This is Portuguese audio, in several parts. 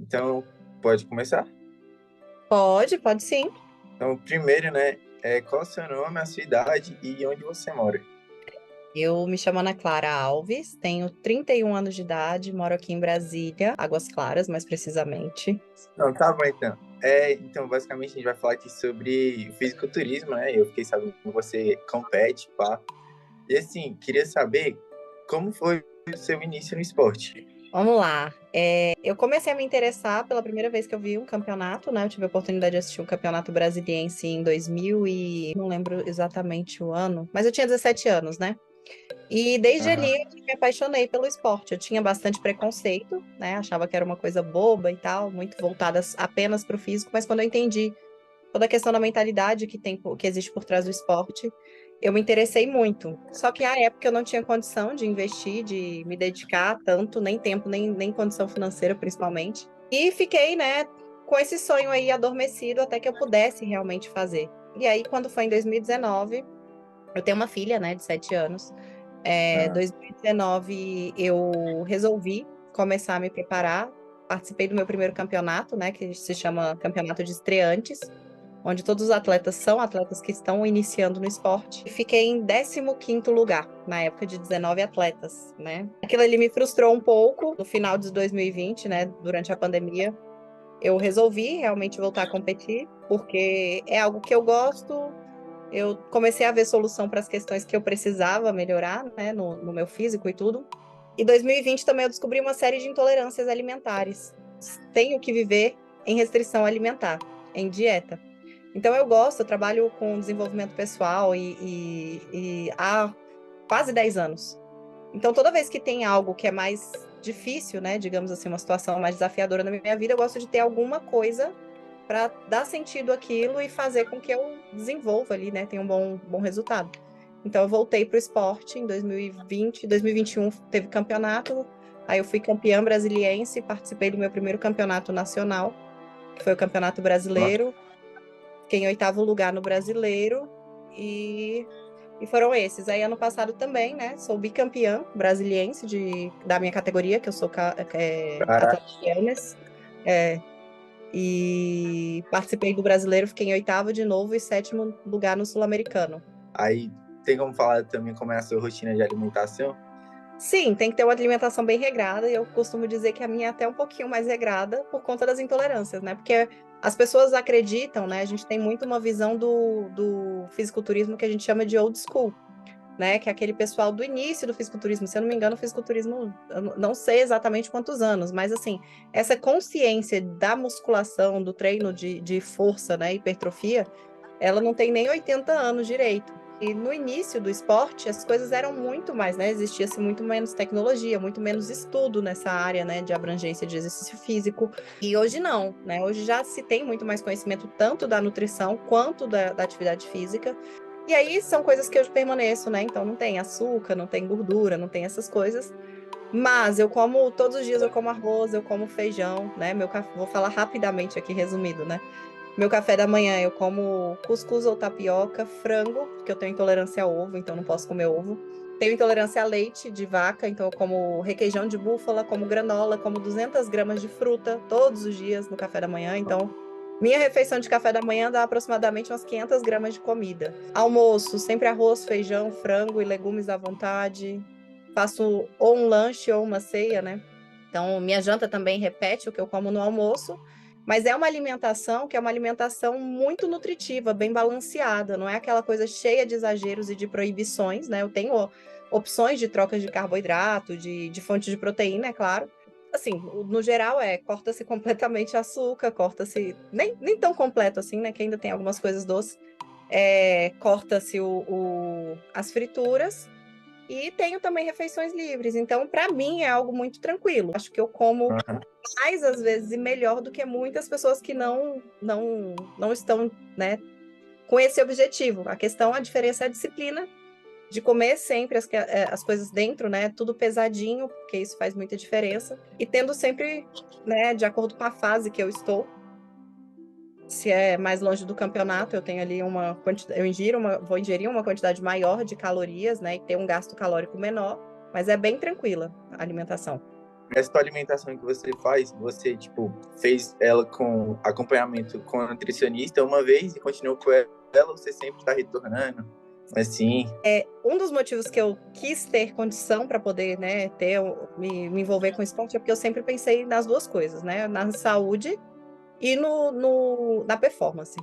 Então, pode começar? Pode sim. Então, primeiro, né, qual o seu nome, a sua idade e onde você mora? Eu me chamo Ana Clara Alves, tenho 31 anos de idade, moro aqui em Brasília, Águas Claras, mais precisamente. Não, tá bom, então. Então, basicamente, a gente vai falar aqui sobre fisiculturismo, né? Eu fiquei sabendo que você compete, pá. E, assim, queria saber como foi o seu início no esporte. Vamos lá. Eu comecei a me interessar pela primeira vez que eu vi um campeonato, né? Eu tive a oportunidade de assistir um campeonato brasiliense em 2000 e... não lembro exatamente o ano, mas eu tinha 17 anos, né? E desde ali Aham. eu me apaixonei pelo esporte. Eu tinha bastante preconceito, né? Achava que era uma coisa boba e tal, muito voltada apenas para o físico, mas quando eu entendi toda a questão da mentalidade que existe por trás do esporte, eu me interessei muito. Só que à época eu não tinha condição de investir, de me dedicar tanto, nem tempo, nem condição financeira, principalmente. E fiquei, né, com esse sonho aí adormecido até que eu pudesse realmente fazer. E aí, quando foi em 2019, eu tenho uma filha, né, de 7 anos. Ah, 2019 eu resolvi começar a me preparar. Participei do meu primeiro campeonato, né, que se chama Campeonato de Estreantes, onde todos os atletas são atletas que estão iniciando no esporte. E fiquei em 15º lugar, na época de 19 atletas, né? Aquilo ali me frustrou um pouco no final de 2020, né, durante a pandemia. Eu resolvi realmente voltar a competir, porque é algo que eu gosto. Eu comecei a ver solução para as questões que eu precisava melhorar, né, no meu físico e tudo. E 2020 também eu descobri uma série de intolerâncias alimentares. Tenho que viver em restrição alimentar, em dieta. Então eu gosto, eu trabalho com desenvolvimento pessoal e há quase 10 anos. Então toda vez que tem algo que é mais difícil, né, digamos assim, uma situação mais desafiadora na minha vida, eu gosto de ter alguma coisa para dar sentido àquilo e fazer com que eu desenvolva ali, né, tenha um bom resultado. Então eu voltei para o esporte em 2020, 2021 teve campeonato, aí eu fui campeã brasiliense, participei do meu primeiro campeonato nacional, que foi o Campeonato nossa. Brasileiro. Fiquei em 8º lugar no brasileiro e foram esses. Aí ano passado também, né? Sou bicampeã brasiliense da minha categoria, que eu sou Caraca. atleta de wellness. É, e participei do brasileiro, fiquei em 8º de novo e 7º lugar no sul-americano. Aí, tem como falar também como é a sua rotina de alimentação? Sim, tem que ter uma alimentação bem regrada, e eu costumo dizer que a minha é até um pouquinho mais regrada por conta das intolerâncias, né? Porque as pessoas acreditam, né? A gente tem muito uma visão do fisiculturismo que a gente chama de old school, né? Que é aquele pessoal do início do fisiculturismo. Se eu não me engano, o fisiculturismo, eu não sei exatamente quantos anos, mas assim, essa consciência da musculação, do treino de força, né? Hipertrofia, ela não tem nem 80 anos direito. E no início do esporte, as coisas eram muito mais, né? Existia-se muito menos tecnologia, muito menos estudo nessa área, né, de abrangência de exercício físico. E hoje não, né? Hoje já se tem muito mais conhecimento tanto da nutrição quanto da atividade física. E aí são coisas que eu permaneço, né? Então não tem açúcar, não tem gordura, não tem essas coisas. Mas eu como, todos os dias eu como arroz, eu como feijão, né? Vou falar rapidamente aqui, resumido, né? Meu café da manhã eu como cuscuz ou tapioca, frango, porque eu tenho intolerância a ovo, então não posso comer ovo. Tenho intolerância a leite de vaca, então eu como requeijão de búfala, como granola, como 200 gramas de fruta todos os dias no café da manhã. Então, minha refeição de café da manhã dá aproximadamente umas 500 gramas de comida. Almoço, sempre arroz, feijão, frango e legumes à vontade. Faço ou um lanche ou uma ceia, né? Então, minha janta também repete o que eu como no almoço. Mas é uma alimentação que é uma alimentação muito nutritiva, bem balanceada, não é aquela coisa cheia de exageros e de proibições, né? Eu tenho opções de trocas de carboidrato, de fonte de proteína, é claro. Assim, no geral corta-se completamente açúcar, corta-se, nem tão completo assim, né? Que ainda tem algumas coisas doces. Corta-se as frituras e tenho também refeições livres. Então, para mim, é algo muito tranquilo. Acho que eu como Aham. mais às vezes e melhor do que muitas pessoas que não estão, né, com esse objetivo. A diferença é a disciplina de comer sempre as coisas dentro, né, tudo pesadinho, porque isso faz muita diferença, e tendo sempre, né, de acordo com a fase que eu estou. Se é mais longe do campeonato, eu tenho ali uma quantidade, vou ingerir uma quantidade maior de calorias, né, e ter um gasto calórico menor, mas é bem tranquila a alimentação. essa tua alimentação que você faz, você, tipo, fez ela com acompanhamento com a nutricionista uma vez e continuou com ela, ou você sempre tá retornando? Assim, Um dos motivos que eu quis ter condição para poder, né, me envolver com esporte é porque eu sempre pensei nas duas coisas, né, na saúde e na performance.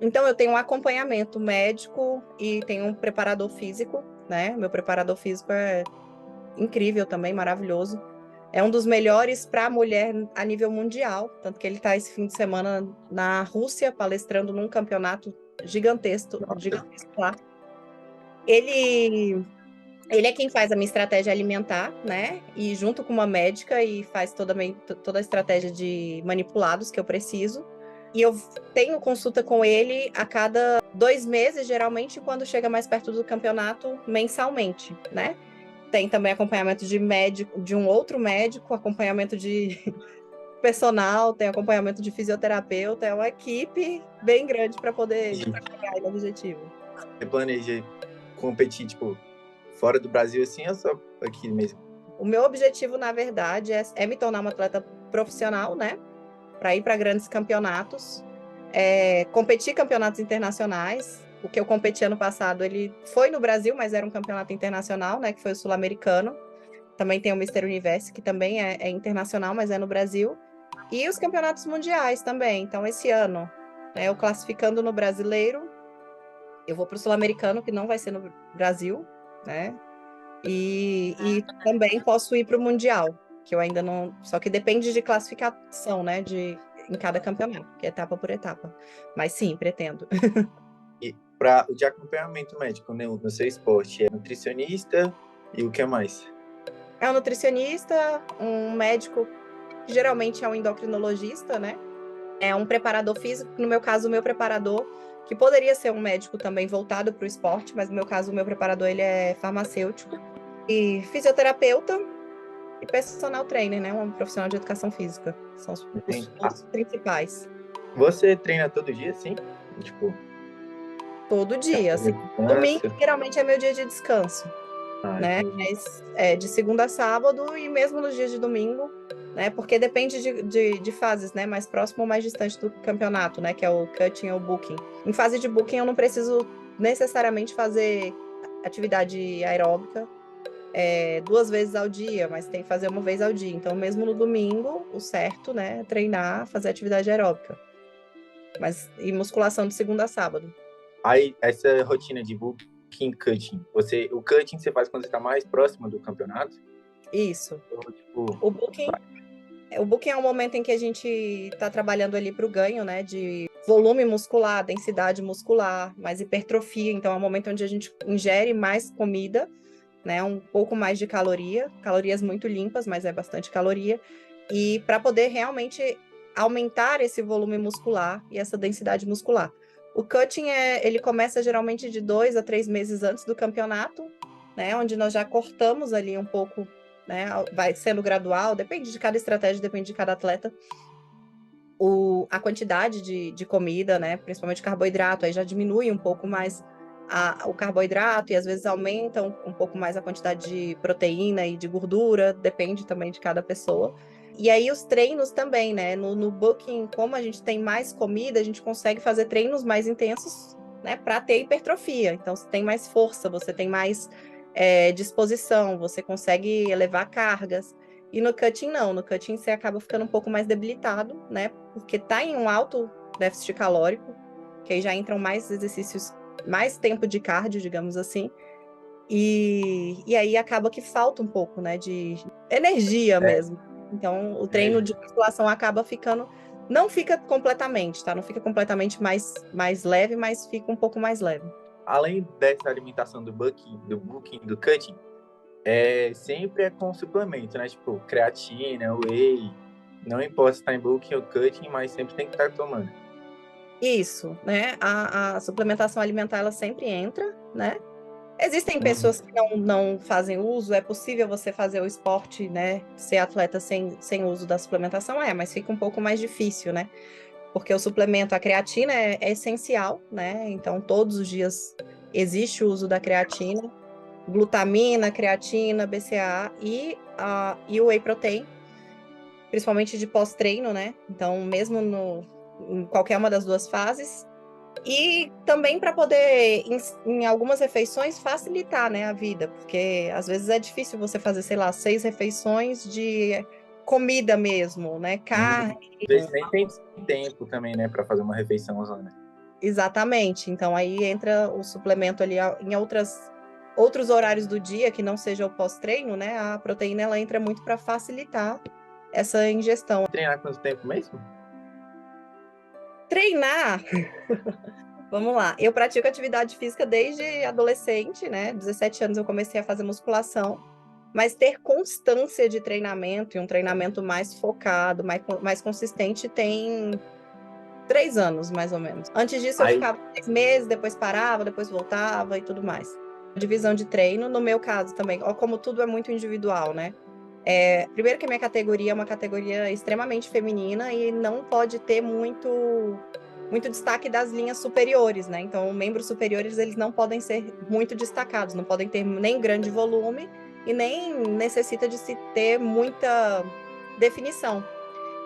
Então, eu tenho um acompanhamento médico e tenho um preparador físico, né? Meu preparador físico é incrível também, maravilhoso. É um dos melhores para a mulher a nível mundial, tanto que ele está esse fim de semana na Rússia, palestrando num campeonato gigantesco, gigantesco lá. Ele, ele é quem faz a minha estratégia alimentar, né? E junto com uma médica e faz toda a estratégia de manipulados que eu preciso. E eu tenho consulta com ele a cada 2 meses, geralmente, quando chega mais perto do campeonato, mensalmente, né? Tem também acompanhamento de médico, de um outro médico, acompanhamento de personal, tem acompanhamento de fisioterapeuta, é uma equipe bem grande para poder chegar no objetivo. você planeja competir, tipo, fora do Brasil assim ou só aqui mesmo? O meu objetivo, na verdade, é me tornar uma atleta profissional, né? Para ir para grandes campeonatos, competir campeonatos internacionais. O que eu competi ano passado, ele foi no Brasil, mas era um campeonato internacional, né? Que foi o sul-americano. Também tem o Mister Universe, que também é internacional, mas é no Brasil. E os campeonatos mundiais também. Então, esse ano, né, eu classificando no brasileiro, eu vou para o sul-americano, que não vai ser no Brasil, né? E também posso ir para o mundial, que eu ainda não. Só que depende de classificação, né? Em cada campeonato, que é etapa por etapa. Mas sim, pretendo. E para de acompanhamento médico, né, no seu esporte, é nutricionista e o que mais? É um nutricionista, um médico, que geralmente é um endocrinologista, né? É um preparador físico, no meu caso, o meu preparador, que poderia ser um médico também voltado para o esporte, mas no meu caso, o meu preparador, ele é farmacêutico. E fisioterapeuta e personal trainer, né? Um profissional de educação física. São os principais. Você treina todo dia, sim? Tipo, Todo dia, assim. Domingo, geralmente, é meu dia de descanso, né? Mas de segunda a sábado e mesmo nos dias de domingo, né? Porque depende de fases, né? Mais próximo ou mais distante do campeonato, né? Que é o cutting ou booking. Em fase de booking, eu não preciso necessariamente fazer atividade aeróbica 2 vezes ao dia, mas tem que fazer uma vez ao dia. Então, mesmo no domingo, o certo, né? É treinar, fazer atividade aeróbica. E musculação de segunda a sábado. Aí, essa rotina de booking, cutting, o cutting você faz quando você está mais próximo do campeonato? Isso. Ou, tipo, o booking é um momento em que a gente está trabalhando ali para o ganho, né? De volume muscular, densidade muscular, mais hipertrofia. Então, é um momento onde a gente ingere mais comida, né? Um pouco mais de calorias muito limpas, mas é bastante caloria. E para poder realmente aumentar esse volume muscular e essa densidade muscular. O cutting ele começa geralmente de 2 a 3 meses antes do campeonato, né? Onde nós já cortamos ali um pouco, né? Vai sendo gradual, depende de cada estratégia, depende de cada atleta. A quantidade de comida, né? Principalmente carboidrato, aí já diminui um pouco mais o carboidrato e às vezes aumenta um pouco mais a quantidade de proteína e de gordura, depende também de cada pessoa. E aí os treinos também, né? No booking, como a gente tem mais comida, a gente consegue fazer treinos mais intensos, né? Para ter hipertrofia. Então, você tem mais força, você tem mais disposição, você consegue elevar cargas. E no cutting, não. No cutting, você acaba ficando um pouco mais debilitado, né? Porque tá em um alto déficit calórico, que aí já entram mais exercícios, mais tempo de cardio, digamos assim. E aí acaba que falta um pouco, né? De energia mesmo. Então, o treino de musculação acaba ficando... Não fica completamente, tá? Não fica completamente mais leve, mas fica um pouco mais leve. Além dessa alimentação do booking, do cutting, sempre é com suplemento, né? Tipo, creatina, whey. Não importa se tá em booking ou cutting, mas sempre tem que estar tomando. Isso, né? A suplementação alimentar, ela sempre entra, né? Existem pessoas que não fazem uso, é possível você fazer o esporte, né? Ser atleta sem uso da suplementação, mas fica um pouco mais difícil, né? Porque o suplemento, a creatina é essencial, né? Então, todos os dias existe o uso da creatina, glutamina, creatina, BCAA e o whey protein. principalmente de pós-treino, né? Então, mesmo em qualquer uma das duas fases. E também para poder, em algumas refeições, facilitar, né, a vida, porque às vezes é difícil você fazer, sei lá, 6 refeições de comida mesmo, né? Carne. Às vezes nem tem tempo também, né, para fazer uma refeição, né? Exatamente. Então aí entra o suplemento ali em outros horários do dia que não seja o pós-treino, né? A proteína ela entra muito para facilitar essa ingestão. Treinar quanto tempo mesmo? Treinar, vamos lá. Eu pratico atividade física desde adolescente, né? 17 anos eu comecei a fazer musculação, mas ter constância de treinamento e um treinamento mais focado, mais consistente, tem 3 anos, mais ou menos. Antes disso, eu Aí, ficava 6 meses, depois parava, depois voltava e tudo mais. Divisão de treino, no meu caso também, ó, como tudo é muito individual, né? Primeiro que a minha categoria é uma categoria extremamente feminina e não pode ter muito destaque das linhas superiores, né? Então, membros superiores, eles não podem ser muito destacados, não podem ter nem grande volume e nem necessita de se ter muita definição.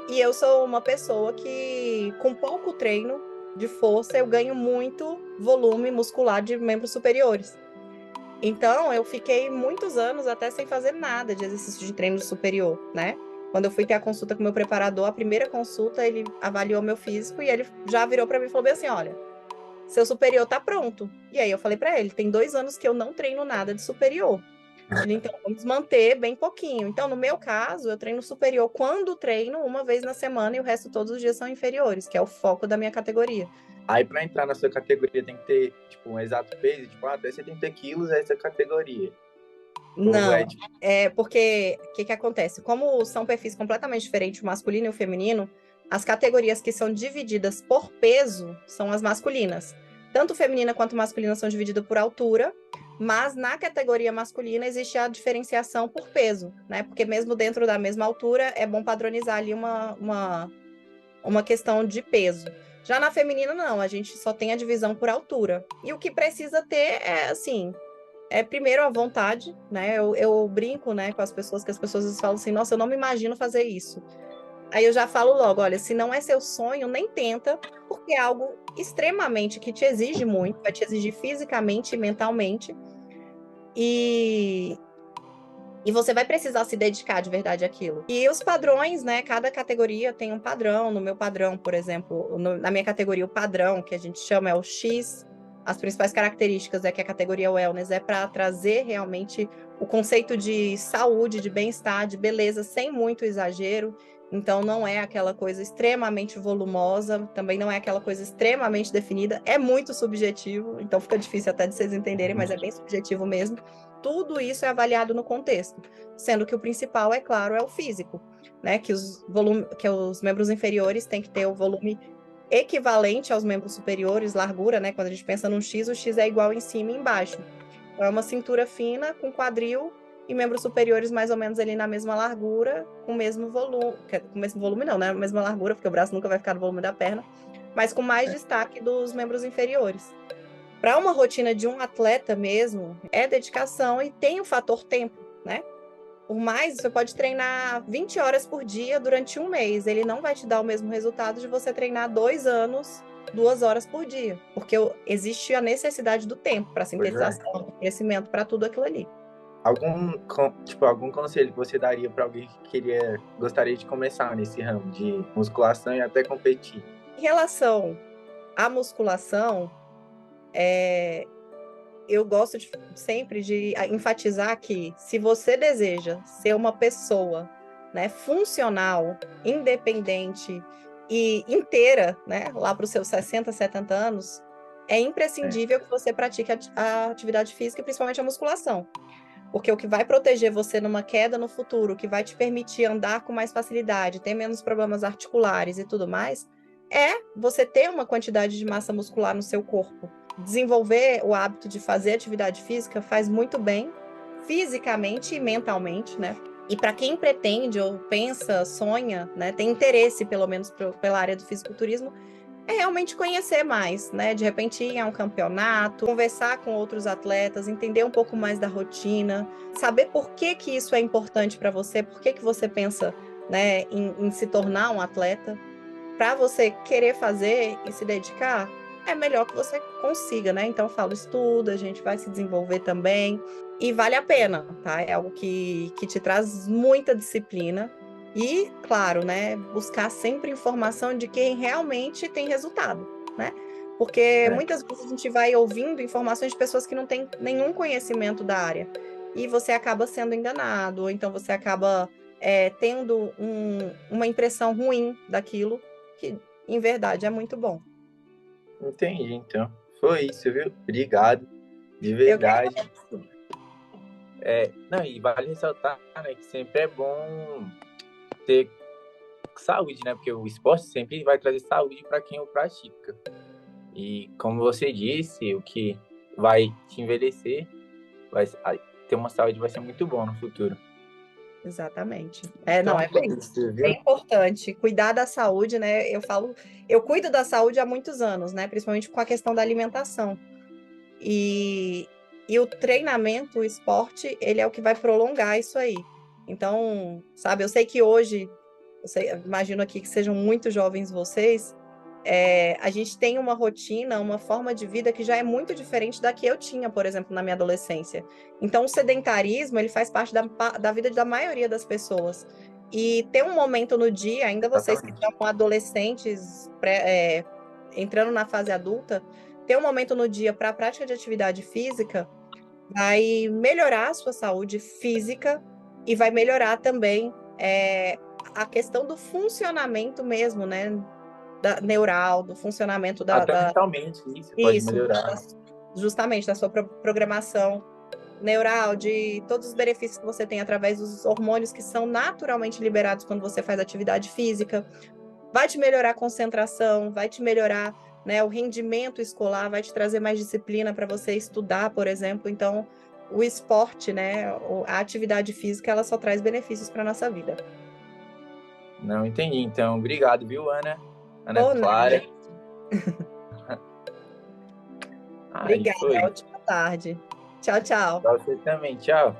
E eu sou uma pessoa que, com pouco treino de força, eu ganho muito volume muscular de membros superiores. Então, eu fiquei muitos anos até sem fazer nada de exercício de treino superior, né? Quando eu fui ter a consulta com o meu preparador, a primeira consulta, ele avaliou meu físico e ele já virou para mim e falou bem assim, olha, seu superior tá pronto. E aí eu falei para ele, tem 2 anos que eu não treino nada de superior. Ele, então, vamos manter bem pouquinho. Então, no meu caso, eu treino superior quando treino uma vez na semana e o resto todos os dias são inferiores, que é o foco da minha categoria. aí para entrar na sua categoria tem que ter, tipo, um exato peso, tipo, até 70 quilos é essa categoria. Ou Não, é, tipo, porque o que acontece? Como são perfis completamente diferentes, o masculino e o feminino, as categorias que são divididas por peso são as masculinas. Tanto feminina quanto masculina são divididas por altura, mas na categoria masculina existe a diferenciação por peso, né? Porque mesmo dentro da mesma altura, é bom padronizar ali uma questão de peso. Já na feminina, não, a gente só tem a divisão por altura. E o que precisa ter é, assim, primeiro a vontade, né? Eu brinco, né, com as pessoas, que as pessoas às vezes falam assim, nossa, eu não me imagino fazer isso. Aí eu já falo logo, olha, se não é seu sonho, nem tenta, porque é algo extremamente que te exige muito, vai te exigir fisicamente e mentalmente. E, e você vai precisar se dedicar de verdade àquilo. E os padrões, né? Cada categoria tem um padrão. No meu padrão, por exemplo, na minha categoria, o padrão que a gente chama é o X. As principais características é que a categoria Wellness é para trazer realmente o conceito de saúde, de bem-estar, de beleza, sem muito exagero. Então, não é aquela coisa extremamente volumosa, também não é aquela coisa extremamente definida. É muito subjetivo, então fica difícil até de vocês entenderem, mas é bem subjetivo mesmo. Tudo isso é avaliado no contexto, sendo que o principal, é claro, é o físico, né? Que os membros inferiores têm que ter o volume equivalente aos membros superiores, largura, né? Quando a gente pensa num X, o X é igual em cima e embaixo. Então, é uma cintura fina com quadril e membros superiores mais ou menos ali na mesma largura, com o mesmo volume, com o mesmo volume não, né? A mesma largura, porque o braço nunca vai ficar no volume da perna, mas com mais destaque dos membros inferiores. Para uma rotina de um atleta mesmo, é dedicação e tem o fator tempo, né? Por mais, você pode treinar 20 horas por dia durante um mês. Ele não vai te dar o mesmo resultado de você treinar 2 anos, 2 horas por dia. Porque existe a necessidade do tempo para sintetização, crescimento, para tudo aquilo ali. algum conselho que você daria para alguém que gostaria de começar nesse ramo de musculação e até competir? Em relação à musculação, eu gosto sempre de enfatizar que se você deseja ser uma pessoa, né, funcional, independente e inteira, né, lá para os seus 60, 70 anos, é imprescindível que você pratique a atividade física, principalmente a musculação. Porque o que vai proteger você numa queda no futuro, o que vai te permitir andar com mais facilidade, ter menos problemas articulares e tudo mais, é você ter uma quantidade de massa muscular no seu corpo. Desenvolver o hábito de fazer atividade física faz muito bem, fisicamente e mentalmente, né? E para quem pretende ou pensa, sonha, né, tem interesse, pelo menos pela área do fisiculturismo, é realmente conhecer mais, né? De repente ir a um campeonato, conversar com outros atletas, entender um pouco mais da rotina, saber por que que isso é importante para você, por que que você pensa né, em se tornar um atleta, para você querer fazer e se dedicar, é melhor que você consiga, né? Então, eu falo, estuda, a gente vai se desenvolver também, e vale a pena, tá? É algo que te traz muita disciplina. E, claro, né, buscar sempre informação de quem realmente tem resultado, né? Porque É, muitas vezes a gente vai ouvindo informações de pessoas que não têm nenhum conhecimento da área, e você acaba sendo enganado, ou então você acaba tendo uma impressão ruim daquilo, que em verdade é muito bom. entendi, então. Foi isso, viu? Obrigado, de Eu que verdade. agradeço. Não, e vale ressaltar, né, que sempre é bom ter saúde, né? Porque o esporte sempre vai trazer saúde para quem o pratica. E como você disse, o que vai te envelhecer, vai ter uma saúde vai ser muito bom no futuro. Exatamente. Não, Então, é foi bem, isso, bem viu? importante. Cuidar da saúde, né? Eu falo, eu cuido da saúde há muitos anos, né? Principalmente com a questão da alimentação. E, e o treinamento, o esporte, ele é o que vai prolongar isso aí. Então, sabe, eu sei que hoje, eu imagino aqui que sejam muito jovens vocês, a gente tem uma rotina, uma forma de vida que já é muito diferente da que eu tinha, por exemplo, na minha adolescência. Então, o sedentarismo, ele faz parte da vida da maioria das pessoas. E ter um momento no dia, ainda vocês que Exatamente. são adolescentes, entrando na fase adulta, ter um momento no dia para a prática de atividade física vai melhorar a sua saúde física e vai melhorar também a questão do funcionamento mesmo, né? Neural, do funcionamento Até mentalmente, isso pode isso, melhorar. justamente da sua programação neural, de todos os benefícios que você tem através dos hormônios que são naturalmente liberados quando você faz atividade física. Vai te melhorar a concentração, vai te melhorar, né, o rendimento escolar, vai te trazer mais disciplina para você estudar, por exemplo. Então, o esporte, né, a atividade física, ela só traz benefícios para nossa vida. Não entendi. Então, obrigado, viu, Ana? Ana Por Clara. nada. Aí Obrigada, foi. ótima tarde. Tchau, tchau. Pra você também. Tchau.